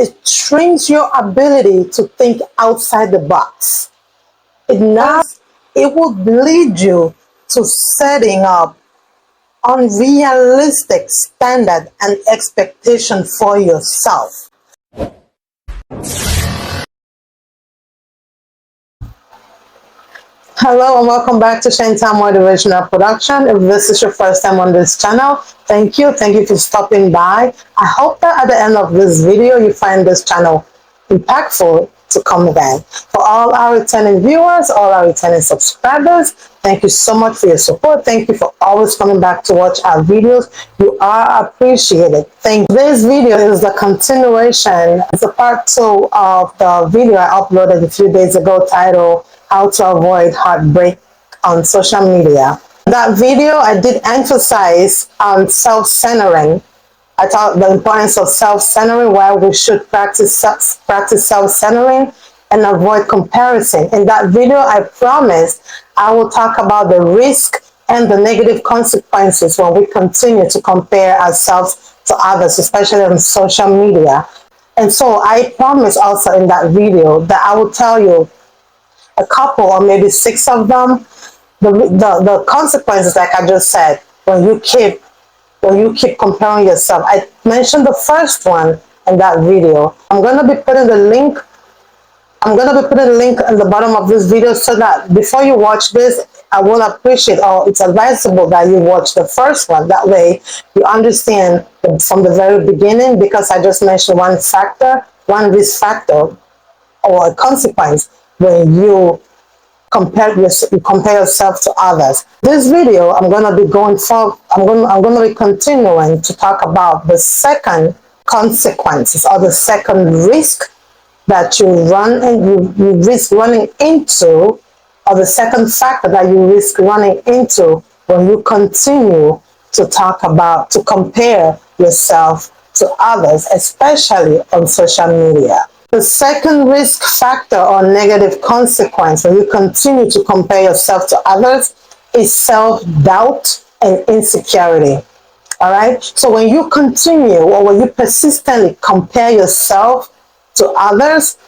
it shrinks your ability to think outside the box. It will lead you to setting up unrealistic standard and expectation for yourself. Hello and welcome back to Shantam Motivational Production. If this is your first time on this channel, thank you for stopping by. I hope that at the end of this video you find this channel impactful to come again. For all our returning viewers, all our returning subscribers, thank you so much for your support. Thank you for always coming back to watch our videos. You are appreciated. This video is the continuation. It's a part 2 of the video I uploaded a few days ago titled How to Avoid Heartbreak on Social Media. In that video, I did emphasize on self-centering. I taught the importance of self-centering, why we should practice self-centering and avoid comparison. In that video, I promised I will talk about the risk and the negative consequences when we continue to compare ourselves to others, especially on social media. And so I promised also in that video that I will tell you a couple or maybe 6 of them, the consequences, like I just said, when you keep comparing yourself. I mentioned the first one in that video. I'm going to be putting the link in the bottom of this video so that before you watch this, I will appreciate, or it's advisable that you watch the first one. That way you understand from the very beginning, because I just mentioned one risk factor or a consequence when you compare yourself to others. This video, I'm going to be continuing to talk about the second consequences or the second risk that you run and you risk running into, or the second factor that you risk running into when you continue to compare yourself to others, especially on social media. The second risk factor or negative consequence when you continue to compare yourself to others is self-doubt and insecurity. All right? So when you continue or when you persistently compare yourself to others,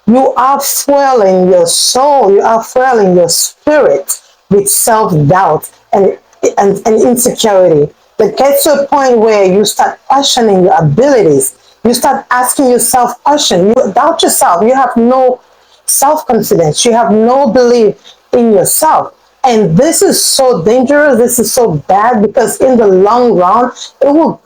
you are fueling your soul, you are fueling your spirit with self-doubt and insecurity. That gets to a point where you start questioning your abilities. You start asking yourself questions. You doubt yourself. You have no self-confidence. You have no belief in yourself. And this is so dangerous. This is so bad, because in the long run, it will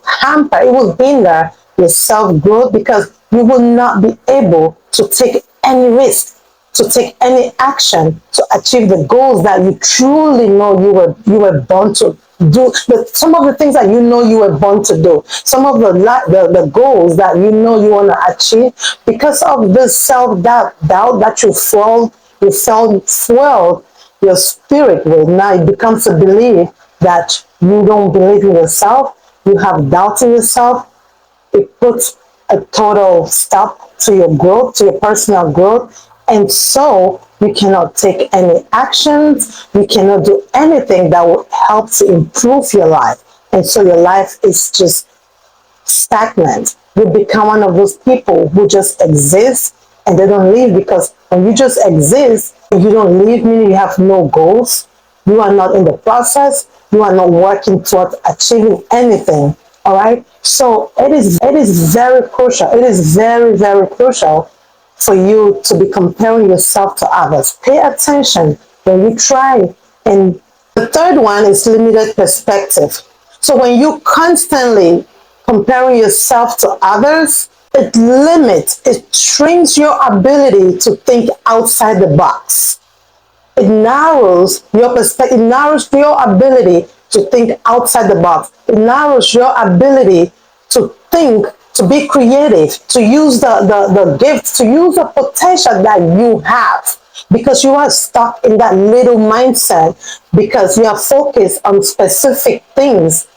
hinder your self-growth, because you will not be able to take any risk, to take any action to achieve the goals that you truly know you were born to do. Some of the things that you know you were born to do, some of the goals that you know you want to achieve, because of this self-doubt that you fueled your spirit with. Now it becomes a belief that you don't believe in yourself, you have doubt in yourself. It puts a total stop to your growth, to your personal growth, and so you cannot take any actions, you cannot do anything that will help to improve your life. And so your life is just stagnant. You become one of those people who just exist and they don't live, because when you just exist, you don't live, meaning you have no goals, you are not in the process, you are not working towards achieving anything. All right? So it is very crucial. It is very, very crucial for you to be comparing yourself to others. Pay attention when you try. And the third one is limited perspective. So when you constantly comparing yourself to others, it shrinks your ability to think outside the box. It narrows your perspective, it narrows your ability to think outside the box. It narrows your ability to think, to be creative, to use the gifts, to use the potential that you have, because you are stuck in that little mindset, because you are focused on specific things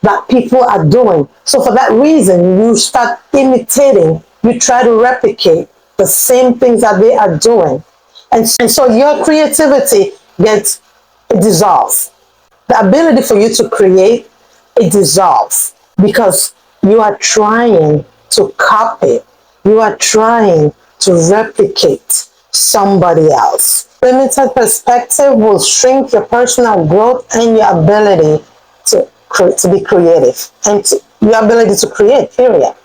that people are doing. So for that reason, you start imitating, you try to replicate the same things that they are doing. And so your creativity dissolves. The ability for you to create, it dissolves, because you are trying to copy. You are trying to replicate somebody else. Limited perspective will shrink your personal growth and your ability to be creative and your ability to create, period.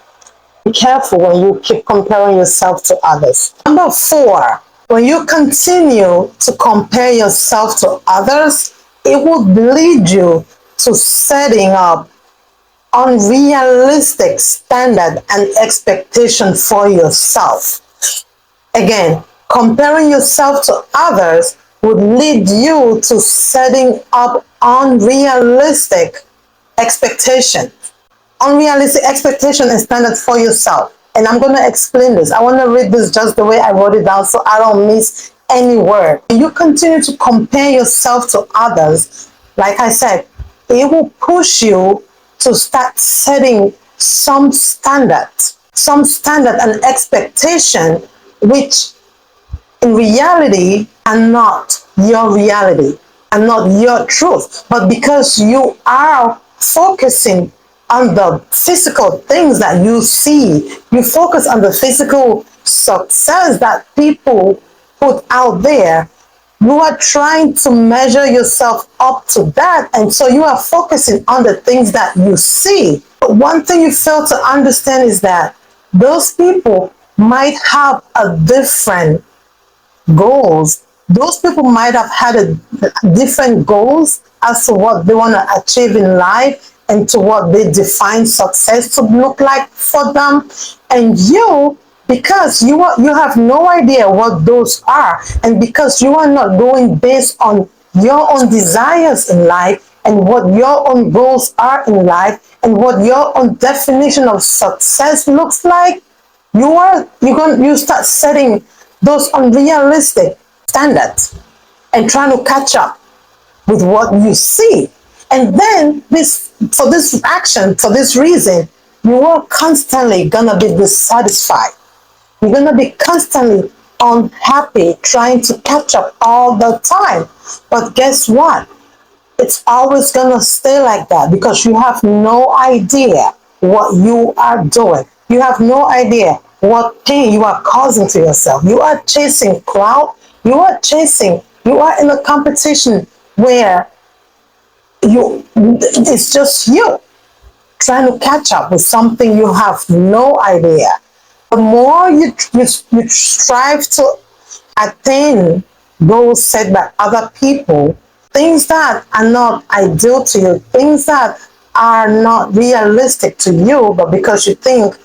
Be careful when you keep comparing yourself to others. Number 4, when you continue to compare yourself to others, it will lead you to setting up unrealistic standard and expectation for yourself. Again, comparing yourself to others would lead you to setting up unrealistic expectation. Unrealistic expectation and standard for yourself. And I'm going to explain this. I want to read this just the way I wrote it down so I don't miss any word. You continue to compare yourself to others, like I said, it will push you to start setting some standard and expectation, which in reality are not your reality and not your truth. But because you are focusing on the physical things that you see, you focus on the physical success that people put out there, you are trying to measure yourself up to that. And so you are focusing on the things that you see. But one thing you fail to understand is that those people might have a different goals. Those people might have had different goals as to what they want to achieve in life and to what they define success to look like for them. And you, because you have no idea what those are, and because you are not going based on your own desires in life and what your own goals are in life and what your own definition of success looks like, you start setting those unrealistic standards and trying to catch up with what you see. And then for this reason, you are constantly gonna be dissatisfied. You're gonna be constantly unhappy, trying to catch up all the time. But guess what? It's always gonna stay like that because you have no idea what you are doing. You have no idea what pain you are causing to yourself. You are chasing clout. You are in a competition where it's just you trying to catch up with something you have no idea. The more you strive to attain goals set by other people, things that are not ideal to you, things that are not realistic to you, but because you think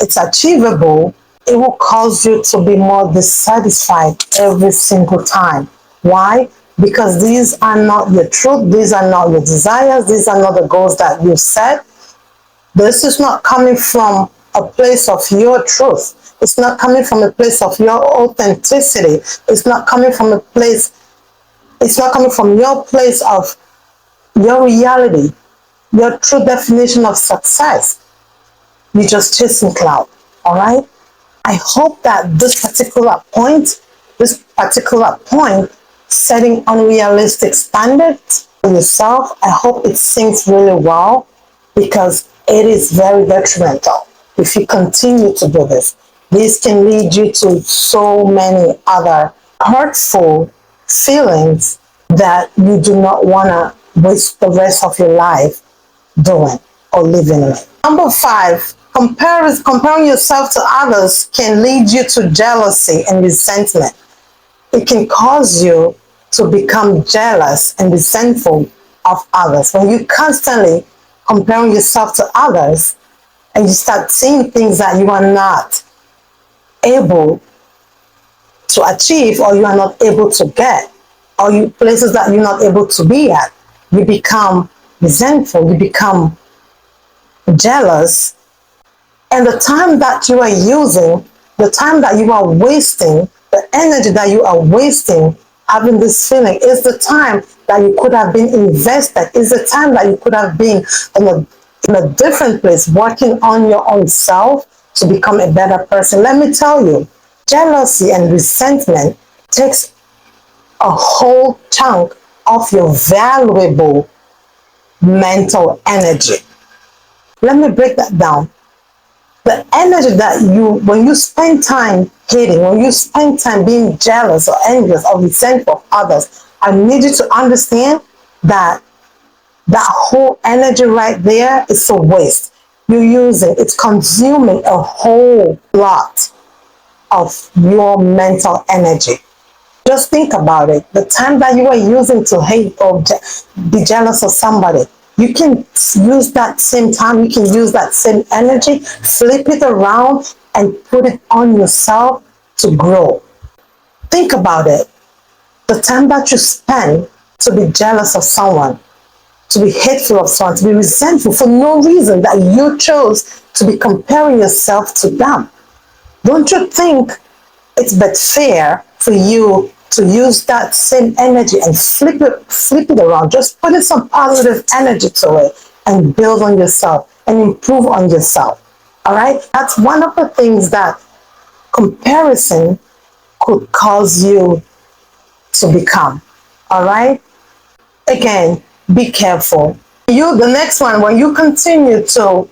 it's achievable, it will cause you to be more dissatisfied every single time. Why? Because these are not your truth, these are not your desires, these are not the goals that you set. This is not coming from a place of your truth. It's not coming from a place of your authenticity. It's not coming from your place of your reality, your true definition of success. You're just chasing cloud. All right? I hope that this particular point, setting unrealistic standards for yourself, I hope it sinks really well, because it is very detrimental if you continue to do this. This can lead you to so many other hurtful feelings that you do not want to waste the rest of your life doing or living in. Number 5, comparing yourself to others can lead you to jealousy and resentment. It can cause you to become jealous and resentful of others. When you constantly comparing yourself to others and you start seeing things that you are not able to achieve, or you are not able to get, or places that you're not able to be at, you become resentful, you become jealous. And the time that you are using, the time that you are wasting, the energy that you are wasting having this feeling is the time that you could have been invested, is the time that you could have been in a different place, working on your own self to become a better person. Let me tell you, jealousy and resentment takes a whole chunk of your valuable mental energy. Let me break that down. The energy that when you spend time hating, when you spend time being jealous or envious or resentful of others, I need you to understand that that whole energy right there is a waste. You're using, it's consuming a whole lot of your mental energy. Just think about it. The time that you are using to hate or be jealous of somebody, you can use that same time, you can use that same energy, flip it around and put it on yourself to grow. Think about it. The time that you spend to be jealous of someone, to be hateful of someone, to be resentful for no reason, that you chose to be comparing yourself to them. Don't you think it's but fair for you to use that same energy and flip it around? Just put in some positive energy to it and build on yourself and improve on yourself. All right? That's one of the things that comparison could cause you to become. All right? Again, be careful. The next one, when you continue to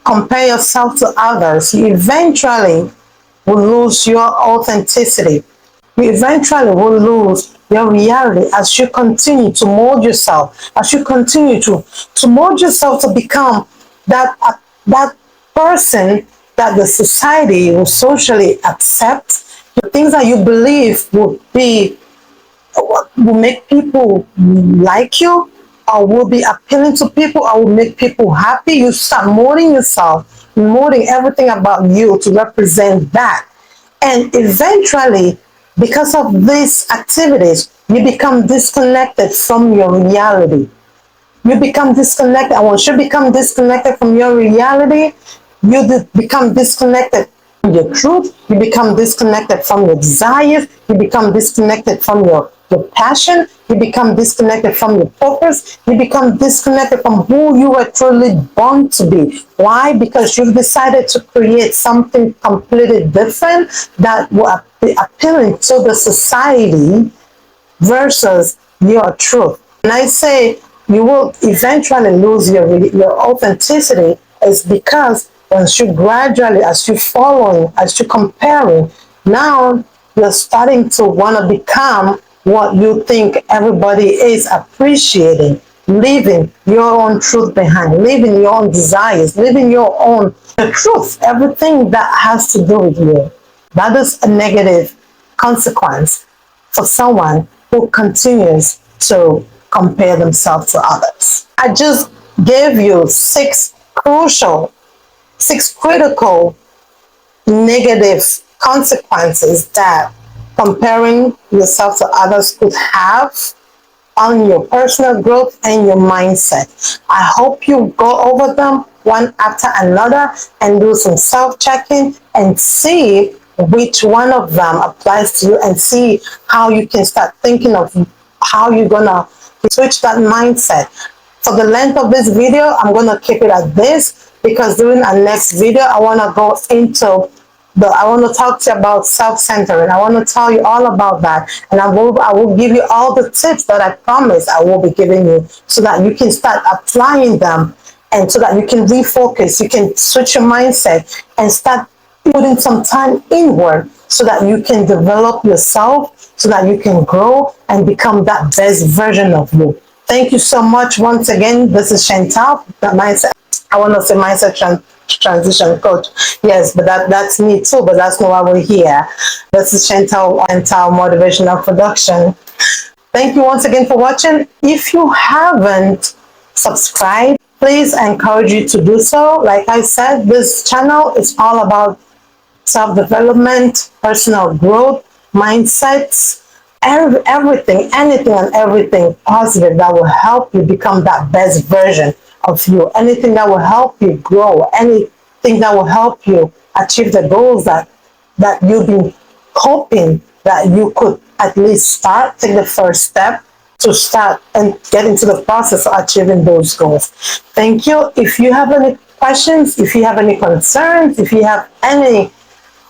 compare yourself to others, you eventually will lose your authenticity. You eventually will lose your reality as you continue to mold yourself, as you continue to mold yourself to become that person that the society will socially accept, the things that you believe will make people like you, or will be appealing to people, or will make people happy. You start molding yourself, molding everything about you to represent that. And eventually, because of these activities, you become disconnected from your reality. You become disconnected. And once you become disconnected from your reality, you become disconnected from your truth. You become disconnected from your desires. You become disconnected from your passion. You become disconnected from your purpose. You become disconnected from who you were truly born to be. Why? Because you've decided to create something completely different that will be appealing to the society versus your truth. And I say you will eventually lose your authenticity is because once you gradually, as you following, as you comparing, now you're starting to want to become what you think everybody is appreciating, leaving your own truth behind, leaving your own desires, leaving your own the truth, everything that has to do with you. That is a negative consequence for someone who continues to compare themselves to others. I just gave you six critical negative consequences that comparing yourself to others could have on your personal growth and your mindset. I hope you go over them one after another and do some self-checking and see which one of them applies to you, and see how you can start thinking of how you're gonna switch that mindset. For the length of this video, I'm gonna keep it at this, because during our next video, I wanna go into I want to talk to you about self-centered, and I want to tell you all about that. And I will give you all the tips that I promise I will be giving you, so that you can start applying them, and so that you can refocus, you can switch your mindset and start putting some time inward, so that you can develop yourself, so that you can grow and become that best version of you. Thank you so much once again. This is Chantal, the mindset. I want to say mindset transition coach. Yes, but that's me too, but that's not why we're here. This is Chantal Motivational Production. Thank you once again for watching. If you haven't subscribed, please, I encourage you to do so. Like I said, this channel is all about self-development, personal growth, mindsets, everything, anything and everything positive that will help you become that best version of you. Anything that will help you grow, anything that will help you achieve the goals that you've been hoping that you could at least take the first step to start and get into the process of achieving those goals. Thank you. If you have any questions, if you have any concerns, if you have anything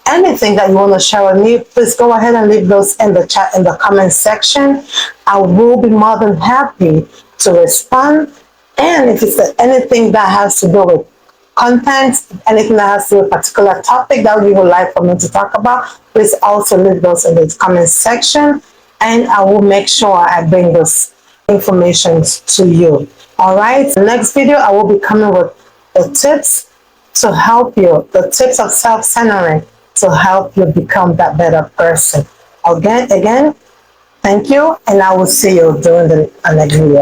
that you want to share with me, please go ahead and leave those in the chat, in the comment section. I will be more than happy to respond. And if it's anything that has to do with content, anything that has to do with a particular topic that you would like for me to talk about, please also leave those in the comment section, and I will make sure I bring those information to you. All right. Next video, I will be coming with the tips to help you, the tips of self-centering to help you become that better person. Again, thank you, and I will see you during the next video.